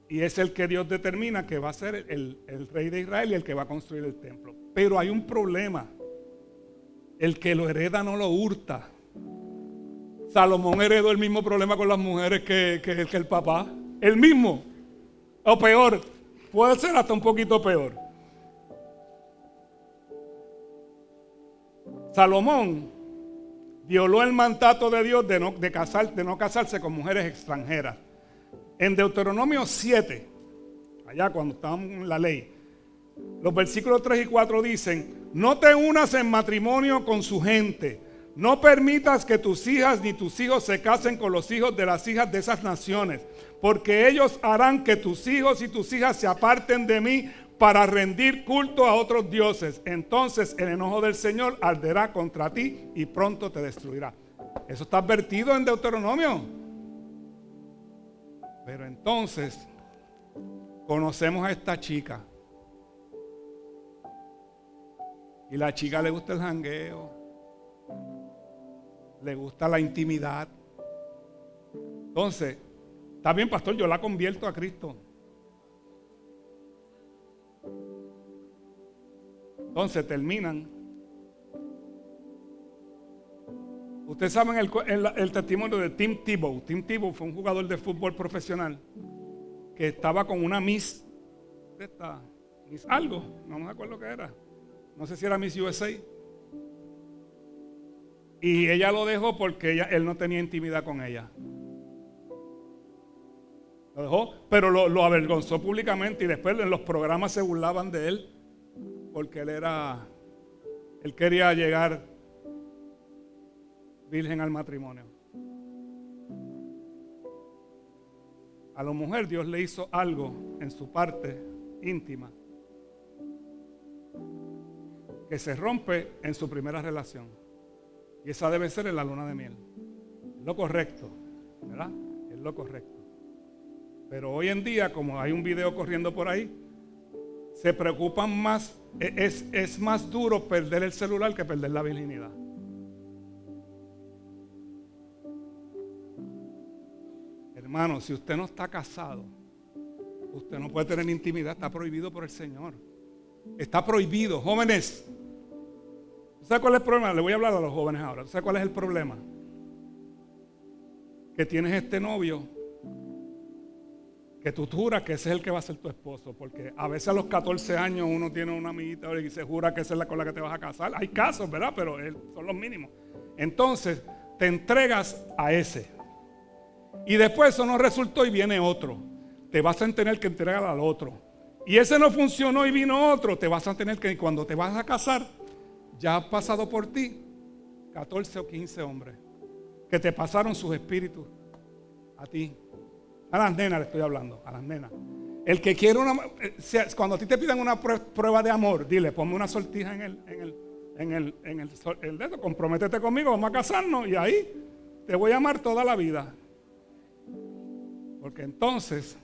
y es el que Dios determina que va a ser el rey de Israel y el que va a construir el templo. Pero hay un problema: el que lo hereda no lo hurta. Salomón heredó el mismo problema con las mujeres que el papá. El mismo, o peor, puede ser hasta un poquito peor. Salomón violó el mandato de Dios de no casarse con mujeres extranjeras. En Deuteronomio 7, allá cuando estábamos en la ley, los versículos 3 y 4 dicen: no te unas en matrimonio con su gente, no permitas que tus hijas ni tus hijos se casen con los hijos de las hijas de esas naciones, porque ellos harán que tus hijos y tus hijas se aparten de mí para rendir culto a otros dioses. Entonces el enojo del Señor arderá contra ti y pronto te destruirá. Eso está advertido en Deuteronomio. Pero entonces conocemos a esta chica, y la chica le gusta el jangueo, le gusta la intimidad. Entonces, está bien, pastor, yo la convierto a Cristo. Entonces terminan. Ustedes saben el testimonio de Tim Tebow. Tim Tebow fue un jugador de fútbol profesional que estaba con una Miss algo, no me acuerdo qué era. No sé si era Miss USA. Y ella lo dejó porque él no tenía intimidad con ella. Lo dejó, pero lo avergonzó públicamente, y después en los programas se burlaban de él porque él quería llegar virgen al matrimonio. A la mujer Dios le hizo algo en su parte íntima que se rompe en su primera relación, y esa debe ser en la luna de miel. Es lo correcto, ¿verdad? Es lo correcto. Pero hoy en día, como hay un video corriendo por ahí, se preocupan más. Es más duro perder el celular que perder la virginidad. Hermano, si usted no está casado, usted no puede tener intimidad. Está prohibido por el Señor. Está prohibido. Jóvenes, ¿sabe cuál es el problema? Le voy a hablar a los jóvenes ahora. ¿Sabe cuál es el problema? Que tienes este novio que tú juras que ese es el que va a ser tu esposo, porque a veces a los 14 años uno tiene una amiguita y se jura que esa es la con la que te vas a casar. Hay casos, ¿verdad? Pero son los mínimos. Entonces te entregas a ese. Y después eso no resultó y viene otro. Te vas a tener que entregar al otro. Y ese no funcionó y vino otro. Te vas a tener que, cuando te vas a casar, ya ha pasado por ti 14 o 15 hombres que te pasaron sus espíritus a ti. A las nenas le estoy hablando, a las nenas. El que quiere cuando a ti te pidan una prueba de amor, dile, ponme una sortija en el dedo, comprométete conmigo, vamos a casarnos y ahí te voy a amar toda la vida. Porque entonces,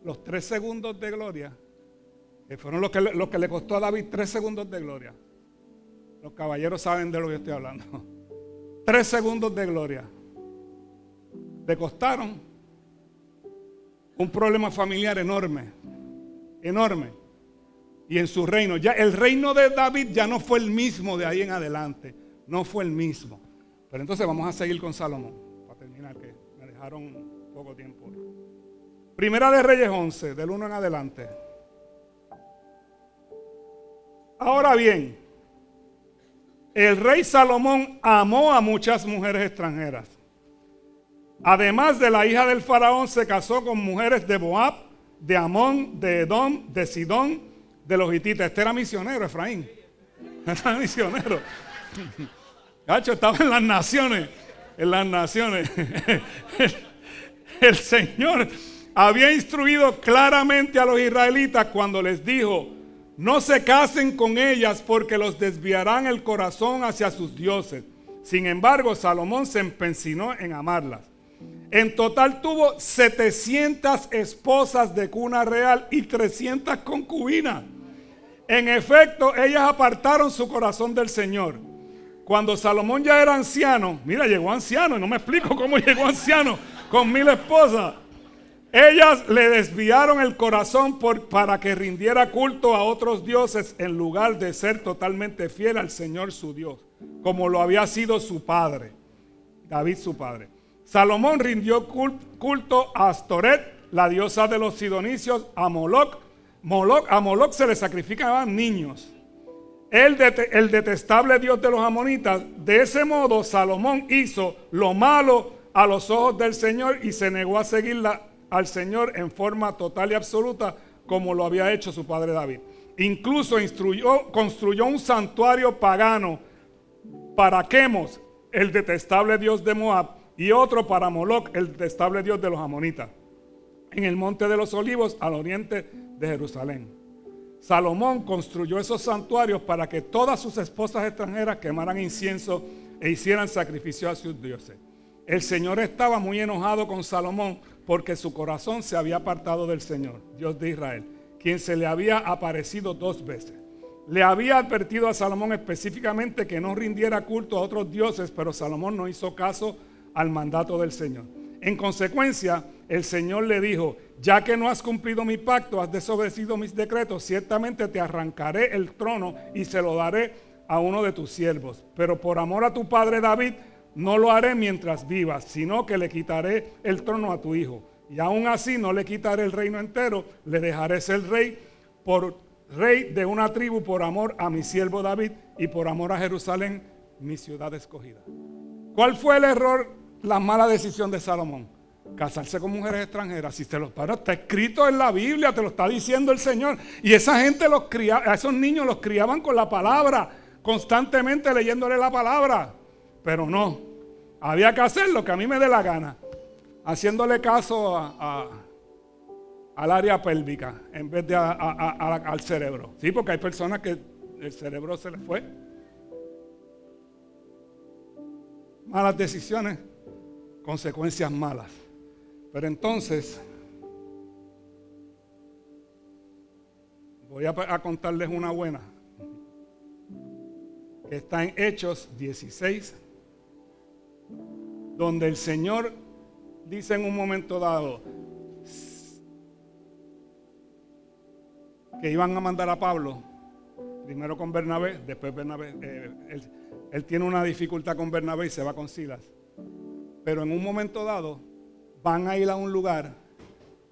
los 3 segundos de gloria, que fueron los que le costó a David 3 segundos de gloria. Los caballeros saben de lo que estoy hablando. 3 segundos de gloria. Le costaron un problema familiar enorme, enorme. Y en su reino, ya el reino de David ya no fue el mismo de ahí en adelante, no fue el mismo. Pero entonces vamos a seguir con Salomón, para terminar, que me dejaron poco tiempo. Primera de Reyes 11, del 1 en adelante. Ahora bien, el rey Salomón amó a muchas mujeres extranjeras. Además de la hija del faraón, se casó con mujeres de Moab, de Amón, de Edom, de Sidón, de los hititas. Este era misionero, Efraín. Era misionero. Gacho, estaba en las naciones. En las naciones. El Señor había instruido claramente a los israelitas cuando les dijo: no se casen con ellas porque los desviarán el corazón hacia sus dioses. Sin embargo, Salomón se empecinó en amarlas. En total tuvo 700 esposas de cuna real y 300 concubinas. En efecto, ellas apartaron su corazón del Señor. Cuando Salomón ya era anciano, mira, llegó anciano, y no me explico cómo llegó anciano con 1000 esposas. Ellas le desviaron el corazón para que rindiera culto a otros dioses en lugar de ser totalmente fiel al Señor su Dios, como lo había sido su padre, David su padre. Salomón rindió culto a Astoret, la diosa de los sidonicios, a Moloc. A Moloc se le sacrificaban niños. El detestable dios de los amonitas. De ese modo Salomón hizo lo malo a los ojos del Señor y se negó a seguirla al Señor en forma total y absoluta, como lo había hecho su padre David. Incluso construyó un santuario pagano para Quemos, el detestable dios de Moab, y otro para Moloc, el detestable dios de los amonitas, en el monte de los olivos al oriente de Jerusalén. Salomón construyó esos santuarios para que todas sus esposas extranjeras quemaran incienso e hicieran sacrificio a sus dioses. El Señor estaba muy enojado con Salomón porque su corazón se había apartado del Señor, Dios de Israel, quien se le había aparecido 2 veces. Le había advertido a Salomón específicamente que no rindiera culto a otros dioses, pero Salomón no hizo caso al mandato del Señor. En consecuencia, el Señor le dijo: ya que no has cumplido mi pacto, has desobedecido mis decretos, ciertamente te arrancaré el trono y se lo daré a uno de tus siervos. Pero por amor a tu padre David, no lo haré mientras vivas, sino que le quitaré el trono a tu hijo. Y aún así no le quitaré el reino entero, le dejaré ser rey de una tribu por amor a mi siervo David y por amor a Jerusalén, mi ciudad escogida. ¿Cuál fue el error? La mala decisión de Salomón: casarse con mujeres extranjeras. Si te los paras, está escrito en la Biblia, te lo está diciendo el Señor. Y esa gente a esos niños los criaban con la palabra, constantemente leyéndole la palabra. Pero no, había que hacer lo que a mí me dé la gana, haciéndole caso al área pélvica en vez de al cerebro. Sí, porque hay personas que el cerebro se les fue. Malas decisiones, consecuencias malas. Pero entonces voy a contarles una buena, que está en Hechos 16, donde el Señor dice en un momento dado que iban a mandar a Pablo, primero con Bernabé, después Bernabé, él tiene una dificultad con Bernabé y se va con Silas. Pero en un momento dado, van a ir a un lugar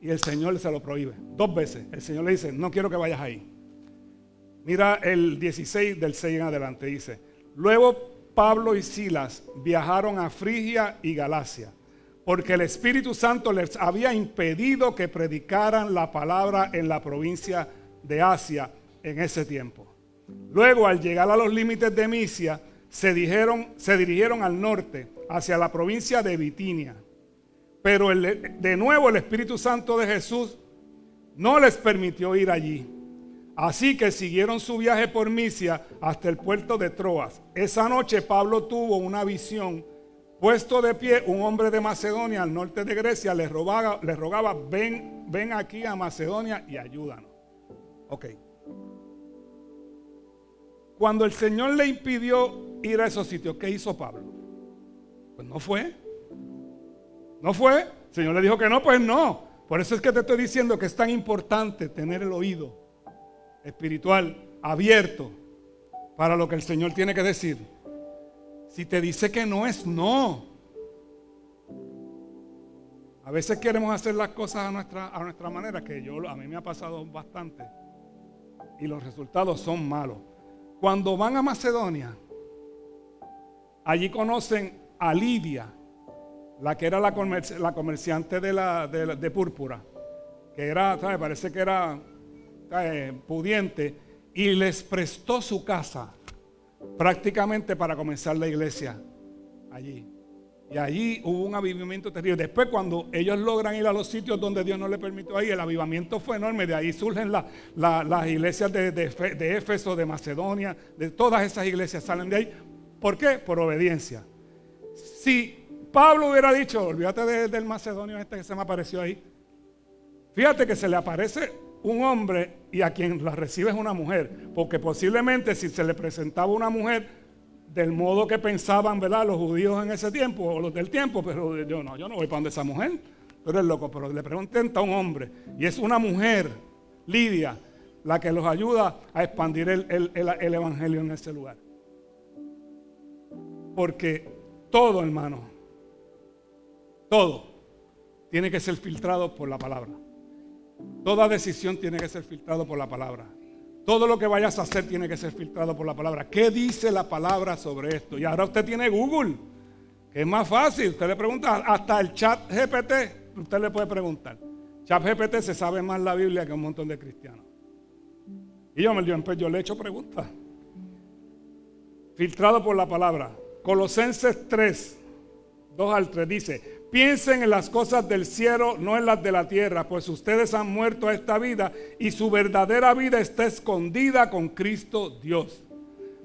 y el Señor se lo prohíbe. 2 veces. El Señor le dice, no quiero que vayas ahí. Mira el 16 del 6 en adelante, dice: luego Pablo y Silas viajaron a Frigia y Galacia, porque el Espíritu Santo les había impedido que predicaran la palabra en la provincia de Asia en ese tiempo. Luego, al llegar a los límites de Misia, se dirigieron al norte, hacia la provincia de Bitinia. Pero de nuevo el Espíritu Santo de Jesús no les permitió ir allí. Así que siguieron su viaje por Misia hasta el puerto de Troas. Esa noche Pablo tuvo una visión. Puesto de pie, un hombre de Macedonia, al norte de Grecia, les rogaba, ven aquí a Macedonia y ayúdanos. Ok. Cuando el Señor le impidió ir a esos sitios, ¿qué hizo Pablo? Pues no fue. No fue. El Señor le dijo que no, pues no. Por eso es que te estoy diciendo que es tan importante tener el oído espiritual abierto para lo que el Señor tiene que decir. Si te dice que no, es no. A veces queremos hacer las cosas a nuestra manera, que a mí me ha pasado bastante, y los resultados son malos. Cuando van a Macedonia, allí conocen a Lidia, la que era la comerciante de púrpura, que era, ¿sabe? Parece que era pudiente, y les prestó su casa prácticamente para comenzar la iglesia allí. Y allí hubo un avivamiento terrible. Después, cuando ellos logran ir a los sitios donde Dios no les permitió ir, el avivamiento fue enorme. De ahí surgen las iglesias de Éfeso, de Macedonia, de todas esas iglesias salen de ahí. ¿Por qué? Por obediencia. Si Pablo hubiera dicho, olvídate del macedonio este que se me apareció ahí. Fíjate que se le aparece un hombre y a quien la recibe es una mujer, porque posiblemente si se le presentaba una mujer del modo que pensaban, ¿verdad?, los judíos en ese tiempo o los del tiempo, pero yo no voy para donde esa mujer, tú eres loco. Pero le preguntan a un hombre y es una mujer, Lidia, la que los ayuda a expandir el evangelio en ese lugar. Porque todo, hermano, todo tiene que ser filtrado por la palabra. Toda decisión tiene que ser filtrado por la palabra. Todo lo que vayas a hacer tiene que ser filtrado por la palabra. ¿Qué dice la palabra sobre esto? Y ahora usted tiene Google, que es más fácil. Usted le pregunta, hasta el chat GPT, usted le puede preguntar. Chat GPT se sabe más la Biblia que un montón de cristianos. Y yo le he hecho preguntas. Filtrado por la palabra. Colosenses 3, 2 al 3 dice: piensen en las cosas del cielo, no en las de la tierra, pues ustedes han muerto a esta vida y su verdadera vida está escondida con Cristo Dios.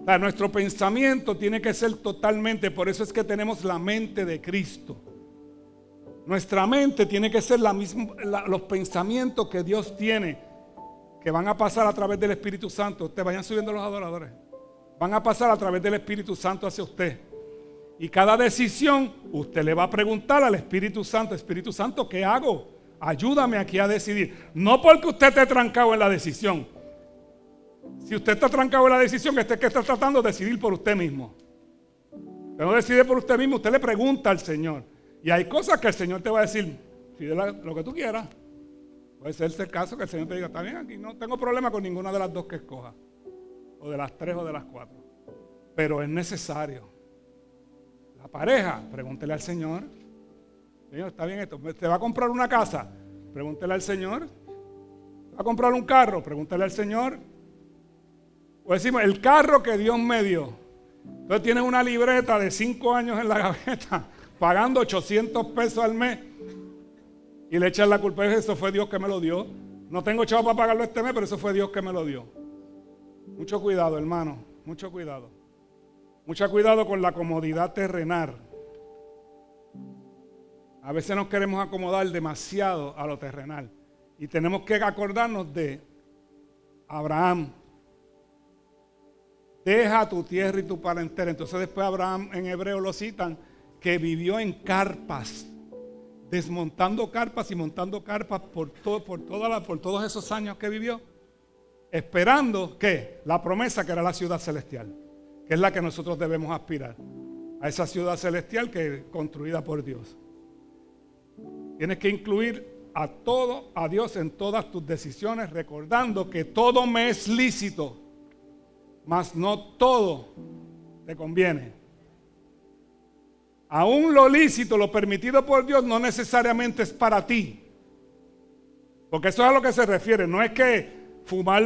O sea, nuestro pensamiento tiene que ser totalmente, por eso es que tenemos la mente de Cristo. Nuestra mente tiene que ser los pensamientos que Dios tiene, que van a pasar a través del Espíritu Santo. Ustedes vayan subiendo los adoradores. Van a pasar a través del Espíritu Santo hacia usted. Y cada decisión, usted le va a preguntar al Espíritu Santo, ¿qué hago? Ayúdame aquí a decidir. No porque usted esté trancado en la decisión. Si usted está trancado en la decisión, es que está tratando de decidir por usted mismo. Usted no decide por usted mismo, usted le pregunta al Señor. Y hay cosas que el Señor te va a decir, pide lo que tú quieras. Puede ser el caso que el Señor te diga, está bien, aquí no tengo problema con ninguna de las dos que escoja. O de las 3 o de las 4. Pero es necesario. La pareja, pregúntele al Señor. Señor, está bien esto. ¿Te va a comprar una casa? Pregúntele al Señor. ¿Te va a comprar un carro? Pregúntele al Señor. O decimos, el carro que Dios me dio. Entonces tienes una libreta de 5 años en la gaveta, pagando 800 pesos al mes. Y le echan la culpa. Eso fue Dios que me lo dio. No tengo chavo para pagarlo este mes, pero eso fue Dios que me lo dio. Mucho cuidado, hermano. Mucho cuidado. Mucho cuidado con la comodidad terrenal. A veces nos queremos acomodar demasiado a lo terrenal. Y tenemos que acordarnos de Abraham. Deja tu tierra y tu parentela. Entonces después Abraham en hebreo lo citan, que vivió en carpas. Desmontando carpas y montando carpas por todos esos años que vivió. Esperando que la promesa que era la ciudad celestial. Que es la que nosotros debemos aspirar, a esa ciudad celestial que es construida por Dios. Tienes que incluir a Dios en todas tus decisiones, recordando que todo me es lícito, mas no todo te conviene. Aún lo lícito, lo permitido por Dios, no necesariamente es para ti. Porque eso es a lo que se refiere. No es que fumar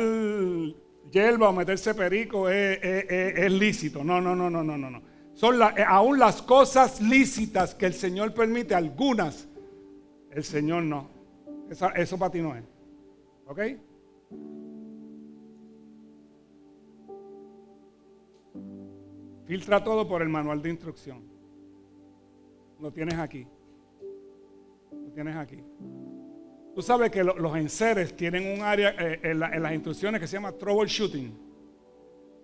hierba o meterse perico es lícito. No. Son aún las cosas lícitas que el Señor permite, algunas, el Señor no. Eso para ti no es. ¿Ok? Filtra todo por el manual de instrucción. Lo tienes aquí. Lo tienes aquí. Tú sabes que los enseres tienen un área en las instrucciones que se llama troubleshooting.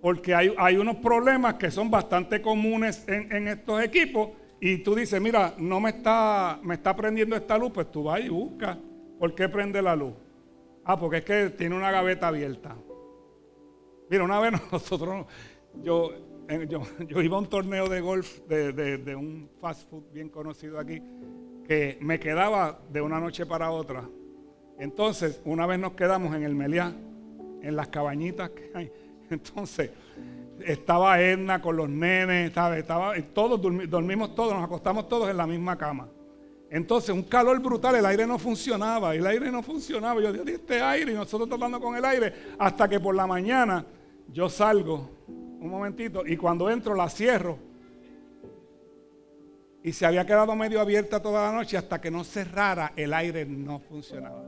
Porque hay unos problemas que son bastante comunes en estos equipos. Y tú dices, mira, no me está prendiendo esta luz. Pues tú vas y buscas por qué prende la luz. Porque es que tiene una gaveta abierta. Mira, una vez nosotros, yo iba a un torneo de golf de un fast food bien conocido aquí, que me quedaba de una noche para otra. Entonces, una vez nos quedamos en el Meliá, en las cabañitas que hay. Entonces, estaba Edna con los nenes, todos dormimos todos, nos acostamos todos en la misma cama. Entonces, un calor brutal, el aire no funcionaba. Yo dije, este aire, y nosotros tratando con el aire, hasta que por la mañana yo salgo, un momentito, y cuando entro la cierro. Y se había quedado medio abierta toda la noche, hasta que no cerrara, el aire no funcionaba.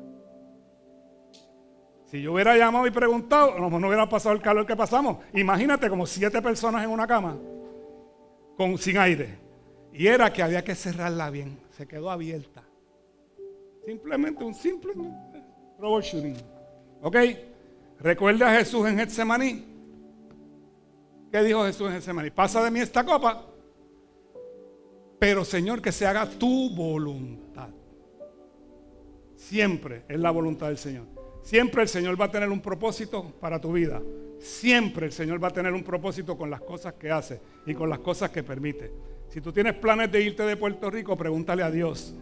Si yo hubiera llamado y preguntado, no hubiera pasado el calor que pasamos. Imagínate como 7 personas en una cama, sin aire. Y era que había que cerrarla bien. Se quedó abierta. Simplemente un simple troubleshooting. ¿Ok? Recuerda a Jesús en Getsemaní. ¿Qué dijo Jesús en Getsemaní? Pasa de mí esta copa, pero Señor, que se haga tu voluntad. Siempre es la voluntad del Señor. Siempre el Señor va a tener un propósito para tu vida. Siempre el Señor va a tener un propósito con las cosas que hace y con las cosas que permite. Si tú tienes planes de irte de Puerto Rico, pregúntale a Dios.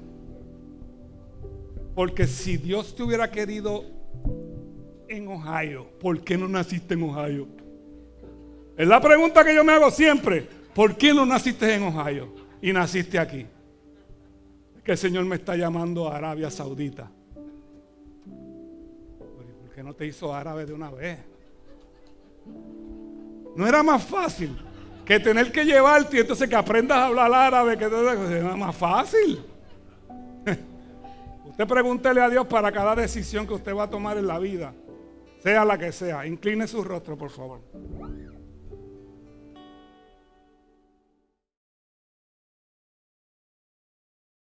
Porque si Dios te hubiera querido en Ohio, ¿por qué no naciste en Ohio? Es la pregunta que yo me hago siempre. ¿Por qué no naciste en Ohio y naciste aquí? Es que el Señor me está llamando a Arabia Saudita. ¿Por qué no te hizo árabe de una vez? ¿No era más fácil que tener que llevarte y entonces que aprendas a hablar árabe? Era más fácil. Usted pregúntele a Dios para cada decisión que usted va a tomar en la vida, sea la que sea. Incline su rostro, por favor.